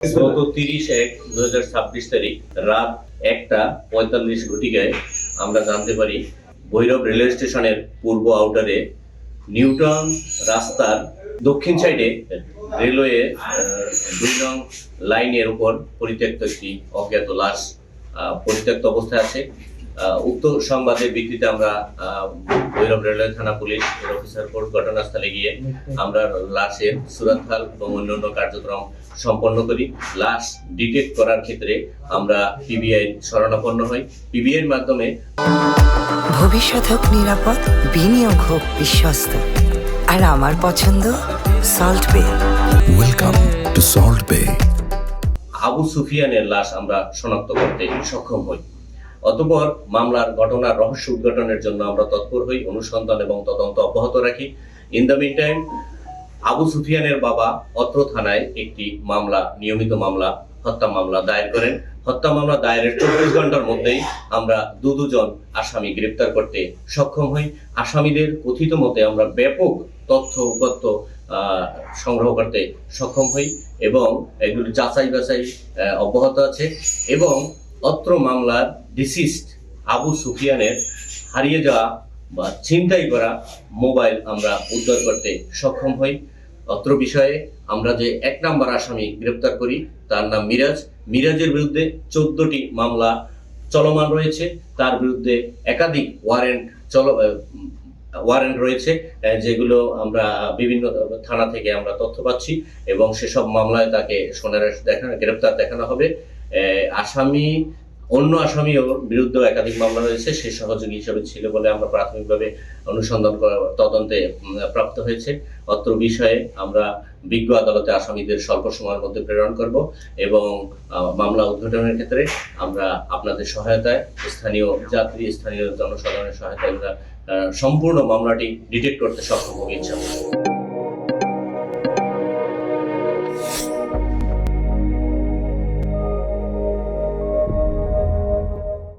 গত 30/1/2026 তারিখ রাত 1:45 ঘটিকায় আমরা জানতে পারি ভৈরব রেলওয়ে স্টেশনের পূর্ব আউটারে নিউটন রাস্তার দক্ষিণ সাইডে রেলওয়ে 2 নং লাইনের উপর পরিত্যক্ত একটি অজ্ঞাত লাশ পরিত্যক্ত অবস্থায় আছে। উক্ত সংবাদের ভিত্তিতে আমরা ভৈরব রেলওয়ে থানা পুলিশ অফিসার কোর্ট ঘটনাস্থলে গিয়ে আমরা লাশের সুরতহাল এবং অন্যান্য কার্যক্রম সম্পন্ন করি। লাশ ডিটেক্ট করার ক্ষেত্রে আমরা পিবিআই শরণাপন্ন হই। পিবিআইয়ের মাধ্যমে ভবিষ্যৎ হোক নিরাপদ, বিনিয়োগ হোক বিশ্বস্ত, আর আমার পছন্দ সল্ট বে। ওয়েলকাম টু সল্ট বে। আবু সুফিয়ানের লাশ আমরা শনাক্ত করতে সক্ষম হই। অতঃপর মামলার ঘটনার রহস্য উদ্ঘাটনের জন্য আমরা তৎপর হই, অনুসন্ধান এবং তদন্ত অব্যাহত রাখি। In the mean time Abu সুফিয়ানের বাবা অত্র থানায় একটি নিয়মিত মামলা হত্যা মামলা দায়ের করেন। হত্যা মামলা দায়েরের 24 ঘন্টার মধ্যেই আমরা দুজন আসামি গ্রেপ্তার করতে সক্ষম হই। আসামিদের কথিত মতে আমরা ব্যাপক তথ্য উপাত্ত সংগ্রহ করতে সক্ষম হই এবং এগুলি যাচাই বাছাই অব্যাহত আছে এবং অত্র মামলার ডিসিজড আবু সুফিয়ানের হারিয়ে যাওয়া বা ছিনতাই করা মোবাইল আমরা উদ্ধার করতে সক্ষম হই। অত্র বিষয়ে আমরা যে 1 নম্বর আসামি গ্রেপ্তার করি তার নাম মিরাজ। মিরাজের বিরুদ্ধে 14টি মামলা চলমান রয়েছে। তার বিরুদ্ধে একাধিক ওয়ারেন্ট রয়েছে, যেগুলো আমরা বিভিন্ন থানা থেকে আমরা তথ্য পাচ্ছি এবং সেসব মামলায় তাকে গ্রেপ্তার দেখানো হবে। অন্য আসামিও বিরুদ্ধেও একাধিক মামলা রয়েছে, সে সহযোগী হিসেবে ছিল বলে আমরা প্রাথমিকভাবে অনুসন্ধান তদন্তে প্রাপ্ত হয়েছে। অত্র বিষয়ে আমরা বিজ্ঞ আদালতে আসামিদের স্বল্প সময়ের মধ্যে প্রেরণ করব এবং মামলা উদ্ঘাটনের ক্ষেত্রে আমরা আপনাদের সহায়তায়, স্থানীয় জনসাধারণের সহায়তায় আমরা সম্পূর্ণ মামলাটি ডিটেক্ট করতে সক্ষম হব ইনশাআল্লাহ।